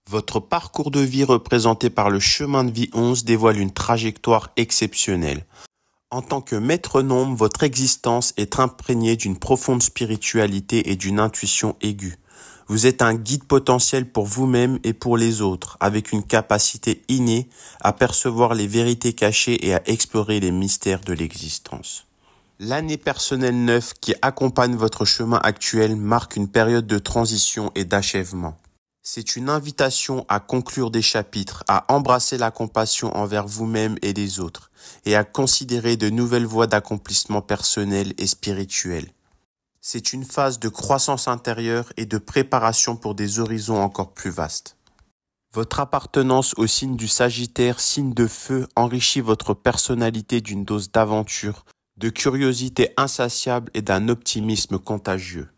Votre parcours de vie représenté par le chemin de vie 11 dévoile une trajectoire exceptionnelle. En tant que maître nombre, votre existence est imprégnée d'une profonde spiritualité et d'une intuition aiguë. Vous êtes un guide potentiel pour vous-même et pour les autres, avec une capacité innée à percevoir les vérités cachées et à explorer les mystères de l'existence. L'année personnelle 9 qui accompagne votre chemin actuel marque une période de transition et d'achèvement. C'est une invitation à conclure des chapitres, à embrasser la compassion envers vous-même et les autres, et à considérer de nouvelles voies d'accomplissement personnel et spirituel. C'est une phase de croissance intérieure et de préparation pour des horizons encore plus vastes. Votre appartenance au signe du Sagittaire, signe de feu, enrichit votre personnalité d'une dose d'aventure, de curiosité insatiable et d'un optimisme contagieux.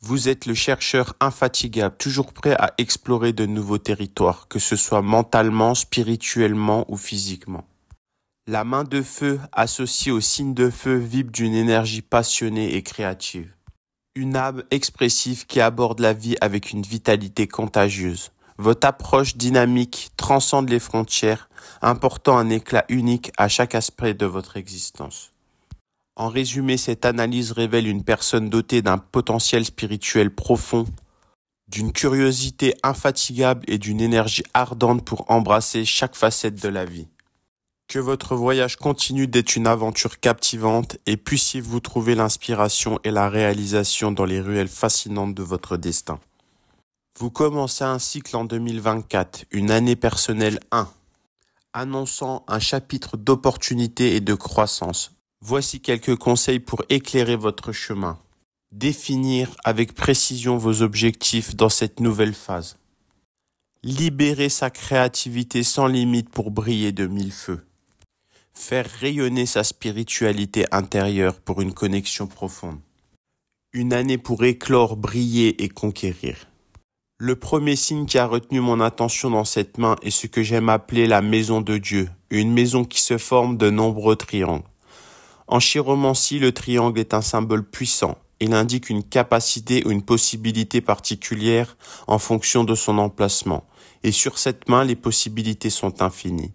Vous êtes le chercheur infatigable, toujours prêt à explorer de nouveaux territoires, que ce soit mentalement, spirituellement ou physiquement. La main de feu, associée au signe de feu, vibre d'une énergie passionnée et créative. Une âme expressive qui aborde la vie avec une vitalité contagieuse. Votre approche dynamique transcende les frontières, apportant un éclat unique à chaque aspect de votre existence. En résumé, cette analyse révèle une personne dotée d'un potentiel spirituel profond, d'une curiosité infatigable et d'une énergie ardente pour embrasser chaque facette de la vie. Que votre voyage continue d'être une aventure captivante et puissiez-vous trouver l'inspiration et la réalisation dans les ruelles fascinantes de votre destin. Vous commencez un cycle en 2024, une année personnelle 1, annonçant un chapitre d'opportunité et de croissance. Voici quelques conseils pour éclairer votre chemin. Définir avec précision vos objectifs dans cette nouvelle phase. Libérer sa créativité sans limite pour briller de mille feux. Faire rayonner sa spiritualité intérieure pour une connexion profonde. Une année pour éclore, briller et conquérir. Le premier signe qui a retenu mon attention dans cette main est ce que j'aime appeler la maison de Dieu, une maison qui se forme de nombreux triangles. En chiromancie, le triangle est un symbole puissant. Il indique une capacité ou une possibilité particulière en fonction de son emplacement. Et sur cette main, les possibilités sont infinies.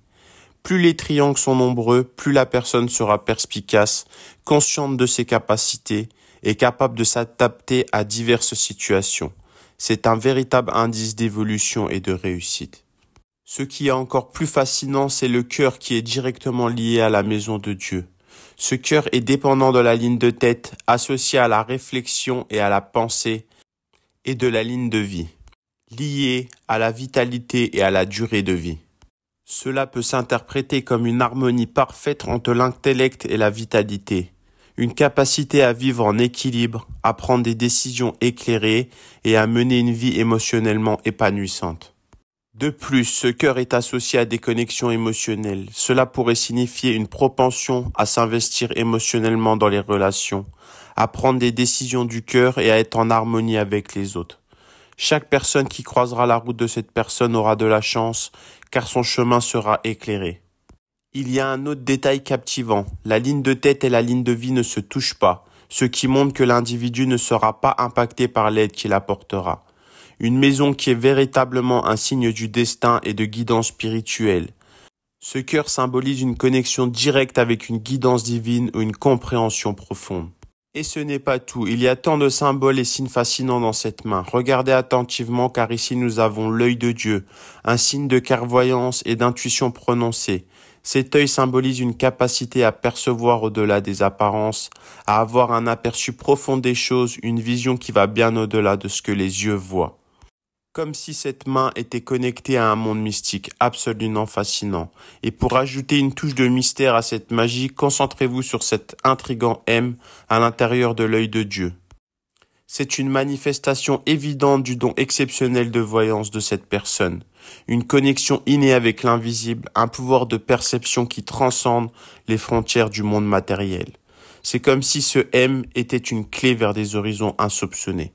Plus les triangles sont nombreux, plus la personne sera perspicace, consciente de ses capacités et capable de s'adapter à diverses situations. C'est un véritable indice d'évolution et de réussite. Ce qui est encore plus fascinant, c'est le cœur qui est directement lié à la maison de Dieu. Ce cœur est dépendant de la ligne de tête, associé à la réflexion et à la pensée, et de la ligne de vie, lié à la vitalité et à la durée de vie. Cela peut s'interpréter comme une harmonie parfaite entre l'intellect et la vitalité, une capacité à vivre en équilibre, à prendre des décisions éclairées et à mener une vie émotionnellement épanouissante. De plus, ce cœur est associé à des connexions émotionnelles. Cela pourrait signifier une propension à s'investir émotionnellement dans les relations, à prendre des décisions du cœur et à être en harmonie avec les autres. Chaque personne qui croisera la route de cette personne aura de la chance, car son chemin sera éclairé. Il y a un autre détail captivant. La ligne de tête et la ligne de vie ne se touchent pas, ce qui montre que l'individu ne sera pas impacté par l'aide qu'il apportera. Une maison qui est véritablement un signe du destin et de guidance spirituelle. Ce cœur symbolise une connexion directe avec une guidance divine ou une compréhension profonde. Et ce n'est pas tout, il y a tant de symboles et signes fascinants dans cette main. Regardez attentivement car ici nous avons l'œil de Dieu, un signe de clairvoyance et d'intuition prononcée. Cet œil symbolise une capacité à percevoir au-delà des apparences, à avoir un aperçu profond des choses, une vision qui va bien au-delà de ce que les yeux voient. Comme si cette main était connectée à un monde mystique absolument fascinant. Et pour ajouter une touche de mystère à cette magie, concentrez-vous sur cet intrigant M à l'intérieur de l'œil de Dieu. C'est une manifestation évidente du don exceptionnel de voyance de cette personne. Une connexion innée avec l'invisible, un pouvoir de perception qui transcende les frontières du monde matériel. C'est comme si ce M était une clé vers des horizons insoupçonnés.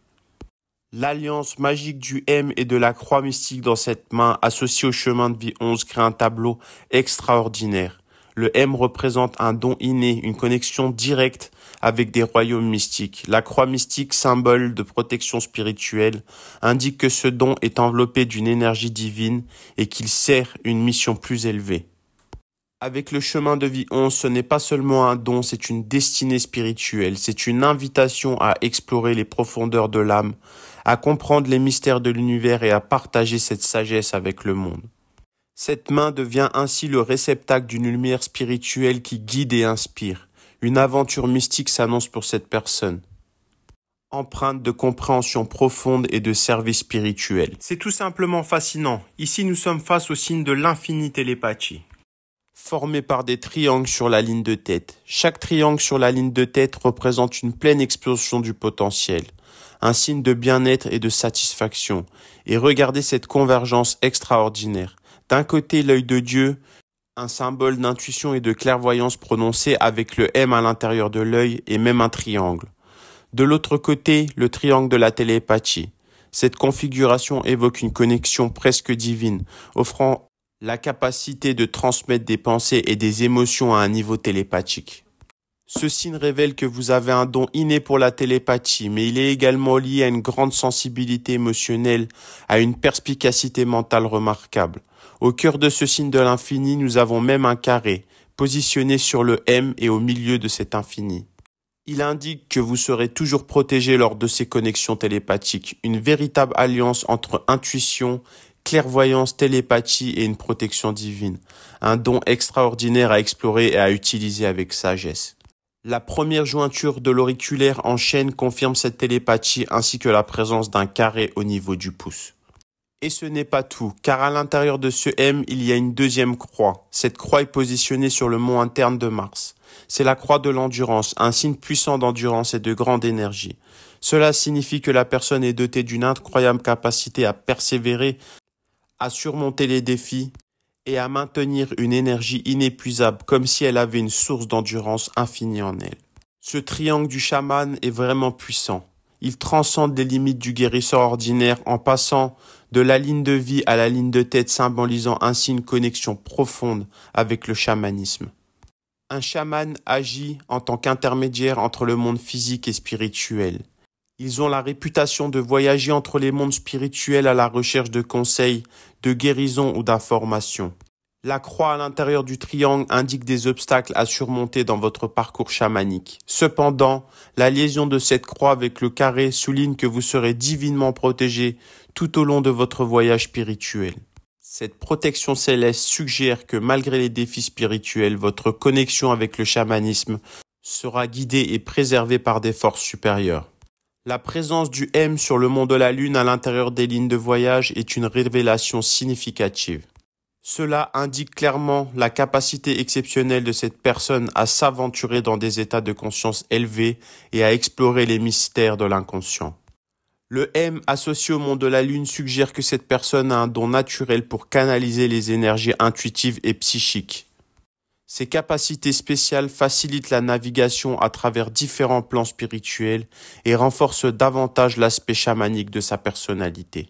L'alliance magique du M et de la croix mystique dans cette main, associée au chemin de vie 11, crée un tableau extraordinaire. Le M représente un don inné, une connexion directe avec des royaumes mystiques. La croix mystique, symbole de protection spirituelle, indique que ce don est enveloppé d'une énergie divine et qu'il sert une mission plus élevée. Avec le chemin de vie 11, ce n'est pas seulement un don, c'est une destinée spirituelle, c'est une invitation à explorer les profondeurs de l'âme, à comprendre les mystères de l'univers et à partager cette sagesse avec le monde. Cette main devient ainsi le réceptacle d'une lumière spirituelle qui guide et inspire. Une aventure mystique s'annonce pour cette personne, empreinte de compréhension profonde et de service spirituel. C'est tout simplement fascinant. Ici, nous sommes face au signe de l'infini télépathie, formé par des triangles sur la ligne de tête. Chaque triangle sur la ligne de tête représente une pleine explosion du potentiel, un signe de bien-être et de satisfaction. Et regardez cette convergence extraordinaire. D'un côté, l'œil de Dieu, un symbole d'intuition et de clairvoyance prononcé avec le M à l'intérieur de l'œil et même un triangle. De l'autre côté, le triangle de la télépathie. Cette configuration évoque une connexion presque divine, offrant la capacité de transmettre des pensées et des émotions à un niveau télépathique. Ce signe révèle que vous avez un don inné pour la télépathie, mais il est également lié à une grande sensibilité émotionnelle, à une perspicacité mentale remarquable. Au cœur de ce signe de l'infini, nous avons même un carré, positionné sur le M et au milieu de cet infini. Il indique que vous serez toujours protégé lors de ces connexions télépathiques, une véritable alliance entre intuition, clairvoyance, télépathie et une protection divine. Un don extraordinaire à explorer et à utiliser avec sagesse. La première jointure de l'auriculaire en chaîne confirme cette télépathie ainsi que la présence d'un carré au niveau du pouce. Et ce n'est pas tout, car à l'intérieur de ce M, il y a une deuxième croix. Cette croix est positionnée sur le mont interne de Mars. C'est la croix de l'endurance, un signe puissant d'endurance et de grande énergie. Cela signifie que la personne est dotée d'une incroyable capacité à persévérer, à surmonter les défis et à maintenir une énergie inépuisable comme si elle avait une source d'endurance infinie en elle. Ce triangle du chaman est vraiment puissant. Il transcende les limites du guérisseur ordinaire en passant de la ligne de vie à la ligne de tête, symbolisant ainsi une connexion profonde avec le chamanisme. Un chaman agit en tant qu'intermédiaire entre le monde physique et spirituel. Ils ont la réputation de voyager entre les mondes spirituels à la recherche de conseils, de guérison ou d'informations. La croix à l'intérieur du triangle indique des obstacles à surmonter dans votre parcours chamanique. Cependant, la liaison de cette croix avec le carré souligne que vous serez divinement protégé tout au long de votre voyage spirituel. Cette protection céleste suggère que malgré les défis spirituels, votre connexion avec le chamanisme sera guidée et préservée par des forces supérieures. La présence du M sur le mont de la Lune à l'intérieur des lignes de voyage est une révélation significative. Cela indique clairement la capacité exceptionnelle de cette personne à s'aventurer dans des états de conscience élevés et à explorer les mystères de l'inconscient. Le M associé au mont de la Lune suggère que cette personne a un don naturel pour canaliser les énergies intuitives et psychiques. Ces capacités spéciales facilitent la navigation à travers différents plans spirituels et renforcent davantage l'aspect chamanique de sa personnalité.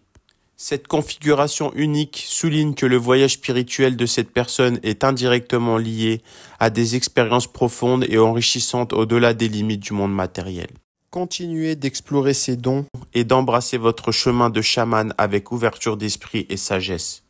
Cette configuration unique souligne que le voyage spirituel de cette personne est indirectement lié à des expériences profondes et enrichissantes au-delà des limites du monde matériel. Continuez d'explorer ces dons et d'embrasser votre chemin de chaman avec ouverture d'esprit et sagesse.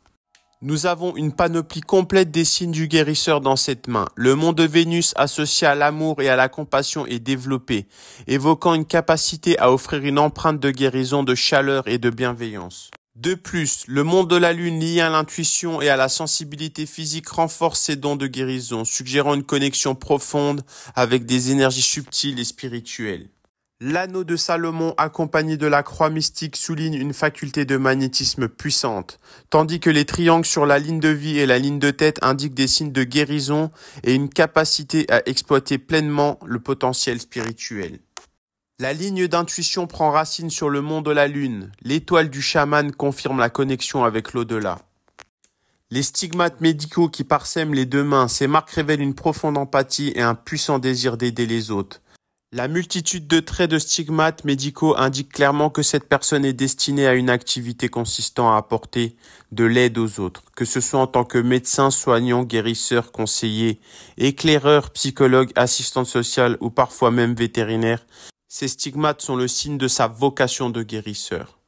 Nous avons une panoplie complète des signes du guérisseur dans cette main. Le mont de Vénus associé à l'amour et à la compassion est développé, évoquant une capacité à offrir une empreinte de guérison, de chaleur et de bienveillance. De plus, le mont de la Lune lié à l'intuition et à la sensibilité physique renforce ses dons de guérison, suggérant une connexion profonde avec des énergies subtiles et spirituelles. L'anneau de Salomon accompagné de la croix mystique souligne une faculté de magnétisme puissante, tandis que les triangles sur la ligne de vie et la ligne de tête indiquent des signes de guérison et une capacité à exploiter pleinement le potentiel spirituel. La ligne d'intuition prend racine sur le mont de la Lune. L'étoile du chaman confirme la connexion avec l'au-delà. Les stigmates médicaux qui parsèment les deux mains, ces marques révèlent une profonde empathie et un puissant désir d'aider les autres. La multitude de traits de stigmates médicaux indique clairement que cette personne est destinée à une activité consistant à apporter de l'aide aux autres, que ce soit en tant que médecin, soignant, guérisseur, conseiller, éclaireur, psychologue, assistante sociale ou parfois même vétérinaire. Ces stigmates sont le signe de sa vocation de guérisseur.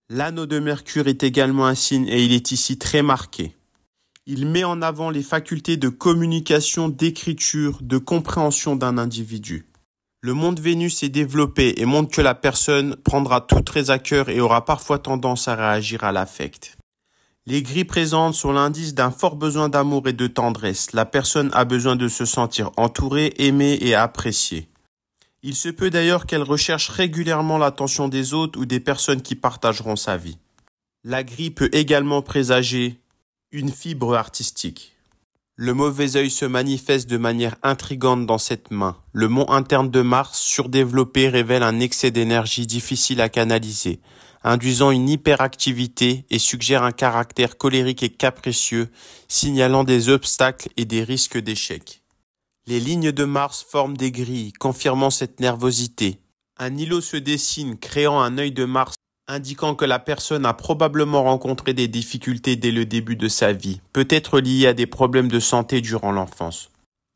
L'anneau de Mercure est également un signe et il est ici très marqué. Il met en avant les facultés de communication, d'écriture, de compréhension d'un individu. Le monde Vénus est développé et montre que la personne prendra tout très à cœur et aura parfois tendance à réagir à l'affect. Les gris présentes sont l'indice d'un fort besoin d'amour et de tendresse. La personne a besoin de se sentir entourée, aimée et appréciée. Il se peut d'ailleurs qu'elle recherche régulièrement l'attention des autres ou des personnes qui partageront sa vie. La gris peut également présager une fibre artistique. Le mauvais œil se manifeste de manière intrigante dans cette main. Le mont interne de Mars, surdéveloppé, révèle un excès d'énergie difficile à canaliser, induisant une hyperactivité et suggère un caractère colérique et capricieux, signalant des obstacles et des risques d'échec. Les lignes de Mars forment des grilles, confirmant cette nervosité. Un îlot se dessine, créant un œil de Mars, indiquant que la personne a probablement rencontré des difficultés dès le début de sa vie, peut-être liées à des problèmes de santé durant l'enfance.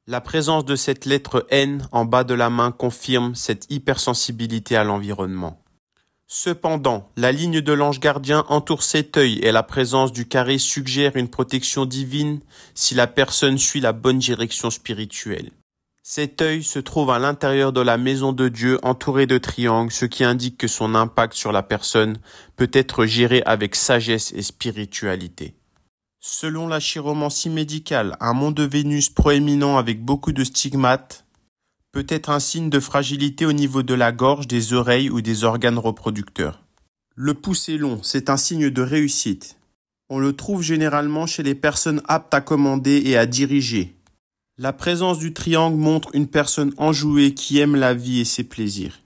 La présence de cette lettre N en bas de la main confirme cette hypersensibilité à l'environnement. Cependant, la ligne de l'ange gardien entoure cet œil et la présence du carré suggère une protection divine si la personne suit la bonne direction spirituelle. Cet œil se trouve à l'intérieur de la maison de Dieu entouré de triangles, ce qui indique que son impact sur la personne peut être géré avec sagesse et spiritualité. Selon la chiromancie médicale, un mont de Vénus proéminent avec beaucoup de stigmates peut être un signe de fragilité au niveau de la gorge, des oreilles ou des organes reproducteurs. Le pouce est long, c'est un signe de réussite. On le trouve généralement chez les personnes aptes à commander et à diriger. La présence du triangle montre une personne enjouée qui aime la vie et ses plaisirs.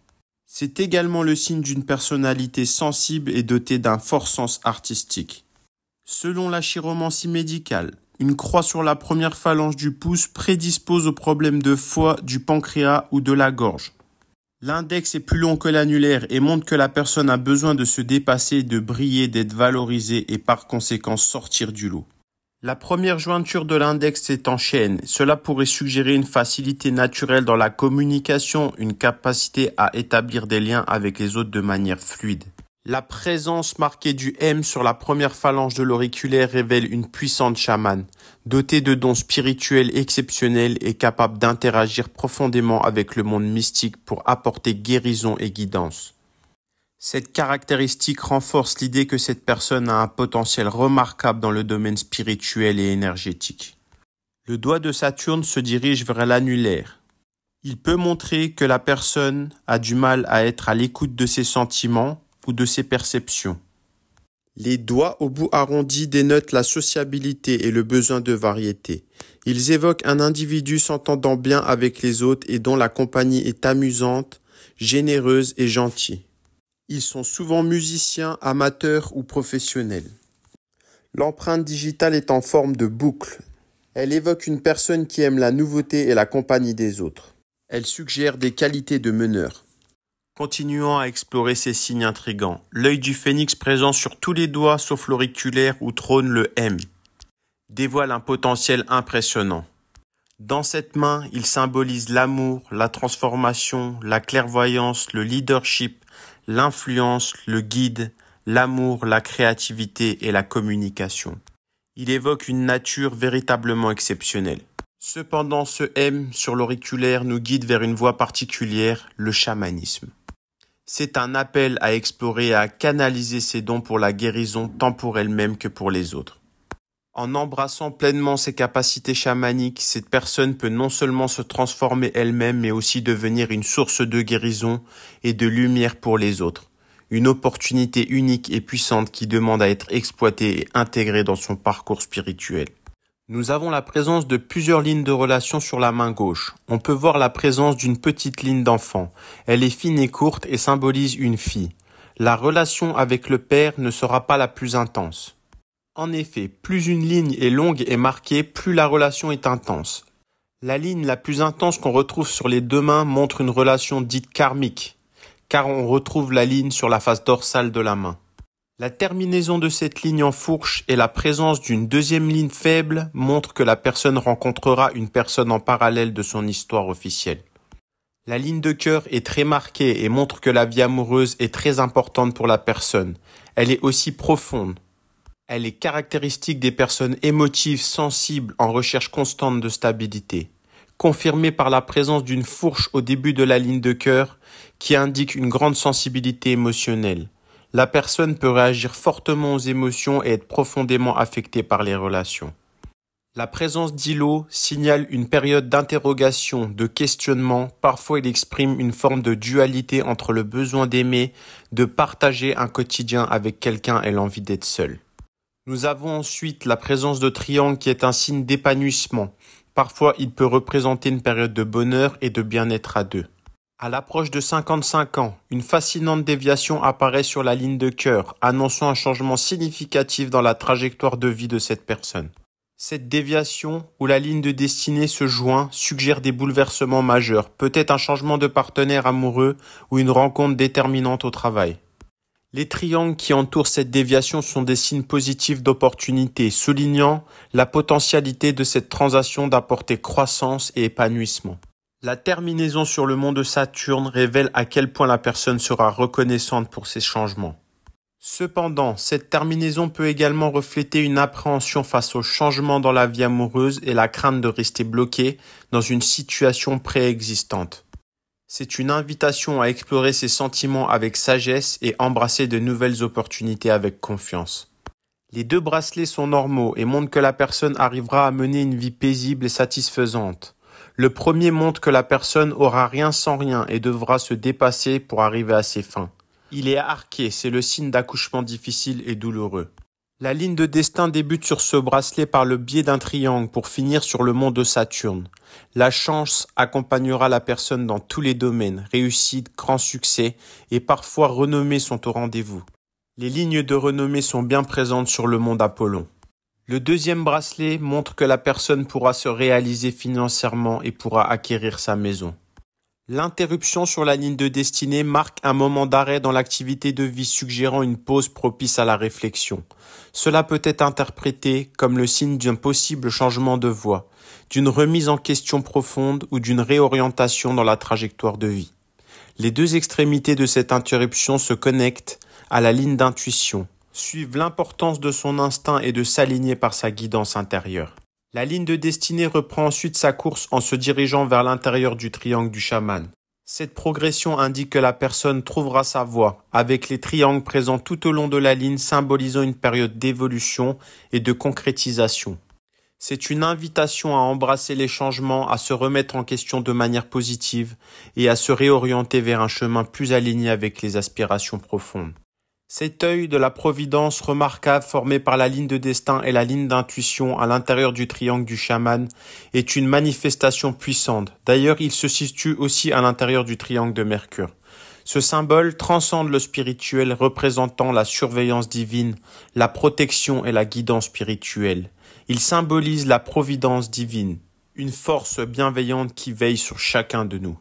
C'est également le signe d'une personnalité sensible et dotée d'un fort sens artistique. Selon la chiromancie médicale, une croix sur la première phalange du pouce prédispose aux problèmes de foie, du pancréas ou de la gorge. L'index est plus long que l'annulaire et montre que la personne a besoin de se dépasser, de briller, d'être valorisée et par conséquent sortir du lot. La première jointure de l'index est en chaîne. Cela pourrait suggérer une facilité naturelle dans la communication, une capacité à établir des liens avec les autres de manière fluide. La présence marquée du M sur la première phalange de l'auriculaire révèle une puissante chamane, dotée de dons spirituels exceptionnels et capable d'interagir profondément avec le monde mystique pour apporter guérison et guidance. Cette caractéristique renforce l'idée que cette personne a un potentiel remarquable dans le domaine spirituel et énergétique. Le doigt de Saturne se dirige vers l'annulaire. Il peut montrer que la personne a du mal à être à l'écoute de ses sentiments ou de ses perceptions. Les doigts au bout arrondi dénotent la sociabilité et le besoin de variété. Ils évoquent un individu s'entendant bien avec les autres et dont la compagnie est amusante, généreuse et gentille. Ils sont souvent musiciens, amateurs ou professionnels. L'empreinte digitale est en forme de boucle. Elle évoque une personne qui aime la nouveauté et la compagnie des autres. Elle suggère des qualités de meneur. Continuons à explorer ces signes intrigants. L'œil du phénix présent sur tous les doigts sauf l'auriculaire où trône le M dévoile un potentiel impressionnant. Dans cette main, il symbolise l'amour, la transformation, la clairvoyance, le leadership, l'influence, le guide, l'amour, la créativité et la communication. Il évoque une nature véritablement exceptionnelle. Cependant, ce M sur l'auriculaire nous guide vers une voie particulière, le chamanisme. C'est un appel à explorer et à canaliser ses dons pour la guérison tant pour elle-même que pour les autres. En embrassant pleinement ses capacités chamaniques, cette personne peut non seulement se transformer elle-même, mais aussi devenir une source de guérison et de lumière pour les autres. Une opportunité unique et puissante qui demande à être exploitée et intégrée dans son parcours spirituel. Nous avons la présence de plusieurs lignes de relation sur la main gauche. On peut voir la présence d'une petite ligne d'enfant. Elle est fine et courte et symbolise une fille. La relation avec le père ne sera pas la plus intense. En effet, plus une ligne est longue et marquée, plus la relation est intense. La ligne la plus intense qu'on retrouve sur les deux mains montre une relation dite karmique, car on retrouve la ligne sur la face dorsale de la main. La terminaison de cette ligne en fourche et la présence d'une deuxième ligne faible montrent que la personne rencontrera une personne en parallèle de son histoire officielle. La ligne de cœur est très marquée et montre que la vie amoureuse est très importante pour la personne. Elle est aussi profonde. Elle est caractéristique des personnes émotives, sensibles, en recherche constante de stabilité, confirmée par la présence d'une fourche au début de la ligne de cœur qui indique une grande sensibilité émotionnelle. La personne peut réagir fortement aux émotions et être profondément affectée par les relations. La présence d'îlots signale une période d'interrogation, de questionnement. Parfois, il exprime une forme de dualité entre le besoin d'aimer, de partager un quotidien avec quelqu'un et l'envie d'être seul. Nous avons ensuite la présence de triangle qui est un signe d'épanouissement. Parfois, il peut représenter une période de bonheur et de bien-être à deux. À l'approche de 55 ans, une fascinante déviation apparaît sur la ligne de cœur, annonçant un changement significatif dans la trajectoire de vie de cette personne. Cette déviation, où la ligne de destinée se joint, suggère des bouleversements majeurs, peut-être un changement de partenaire amoureux ou une rencontre déterminante au travail. Les triangles qui entourent cette déviation sont des signes positifs d'opportunité, soulignant la potentialité de cette transaction d'apporter croissance et épanouissement. La terminaison sur le mont de Saturne révèle à quel point la personne sera reconnaissante pour ces changements. Cependant, cette terminaison peut également refléter une appréhension face aux changements dans la vie amoureuse et la crainte de rester bloqué dans une situation préexistante. C'est une invitation à explorer ses sentiments avec sagesse et embrasser de nouvelles opportunités avec confiance. Les deux bracelets sont normaux et montrent que la personne arrivera à mener une vie paisible et satisfaisante. Le premier montre que la personne aura rien sans rien et devra se dépasser pour arriver à ses fins. Il est arqué, c'est le signe d'accouchement difficile et douloureux. La ligne de destin débute sur ce bracelet par le biais d'un triangle pour finir sur le mont de Saturne. La chance accompagnera la personne dans tous les domaines, réussite, grand succès et parfois renommée sont au rendez-vous. Les lignes de renommée sont bien présentes sur le mont d'Apollon. Le deuxième bracelet montre que la personne pourra se réaliser financièrement et pourra acquérir sa maison. L'interruption sur la ligne de destinée marque un moment d'arrêt dans l'activité de vie suggérant une pause propice à la réflexion. Cela peut être interprété comme le signe d'un possible changement de voie, d'une remise en question profonde ou d'une réorientation dans la trajectoire de vie. Les deux extrémités de cette interruption se connectent à la ligne d'intuition, suivent l'importance de son instinct et de s'aligner par sa guidance intérieure. La ligne de destinée reprend ensuite sa course en se dirigeant vers l'intérieur du triangle du chaman. Cette progression indique que la personne trouvera sa voie, avec les triangles présents tout au long de la ligne symbolisant une période d'évolution et de concrétisation. C'est une invitation à embrasser les changements, à se remettre en question de manière positive et à se réorienter vers un chemin plus aligné avec les aspirations profondes. Cet œil de la providence remarquable formé par la ligne de destin et la ligne d'intuition à l'intérieur du triangle du chaman est une manifestation puissante. D'ailleurs, il se situe aussi à l'intérieur du triangle de Mercure. Ce symbole transcende le spirituel représentant la surveillance divine, la protection et la guidance spirituelle. Il symbolise la providence divine, une force bienveillante qui veille sur chacun de nous.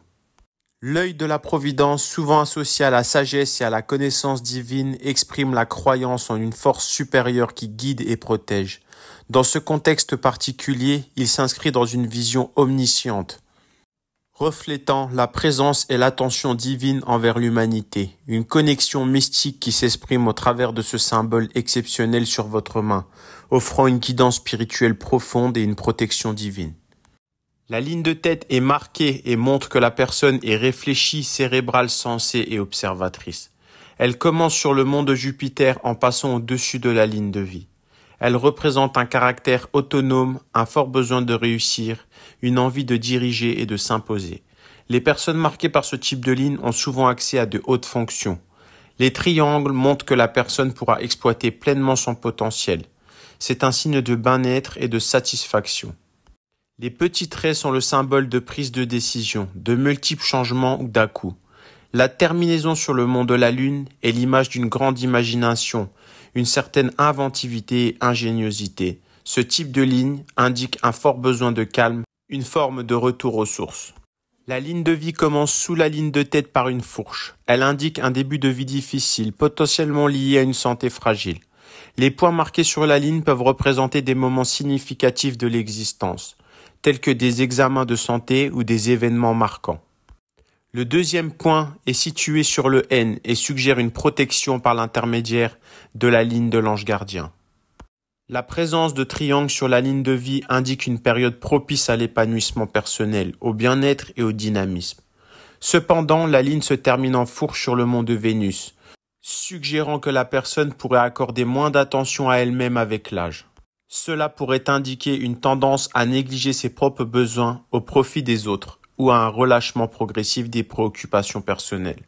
L'œil de la providence, souvent associé à la sagesse et à la connaissance divine, exprime la croyance en une force supérieure qui guide et protège. Dans ce contexte particulier, il s'inscrit dans une vision omnisciente, reflétant la présence et l'attention divine envers l'humanité, une connexion mystique qui s'exprime au travers de ce symbole exceptionnel sur votre main, offrant une guidance spirituelle profonde et une protection divine. La ligne de tête est marquée et montre que la personne est réfléchie, cérébrale, sensée et observatrice. Elle commence sur le mont de Jupiter en passant au-dessus de la ligne de vie. Elle représente un caractère autonome, un fort besoin de réussir, une envie de diriger et de s'imposer. Les personnes marquées par ce type de ligne ont souvent accès à de hautes fonctions. Les triangles montrent que la personne pourra exploiter pleinement son potentiel. C'est un signe de bien-être et de satisfaction. Les petits traits sont le symbole de prise de décision, de multiples changements ou d'à-coups. La terminaison sur le mont de la Lune est l'image d'une grande imagination, une certaine inventivité et ingéniosité. Ce type de ligne indique un fort besoin de calme, Une forme de retour aux sources. La ligne de vie commence sous la ligne de tête par une fourche. Elle indique un début de vie difficile, potentiellement lié à une santé fragile. Les points marqués sur la ligne peuvent représenter des moments significatifs de l'existence, tels que des examens de santé ou des événements marquants. Le deuxième point est situé sur le N et suggère une protection par l'intermédiaire de la ligne de l'ange gardien. La présence de triangles sur la ligne de vie indique une période propice à l'épanouissement personnel, au bien-être et au dynamisme. Cependant, la ligne se termine en fourche sur le mont de Vénus, suggérant que la personne pourrait accorder moins d'attention à elle-même avec l'âge. Cela pourrait indiquer une tendance à négliger ses propres besoins au profit des autres ou à un relâchement progressif des préoccupations personnelles.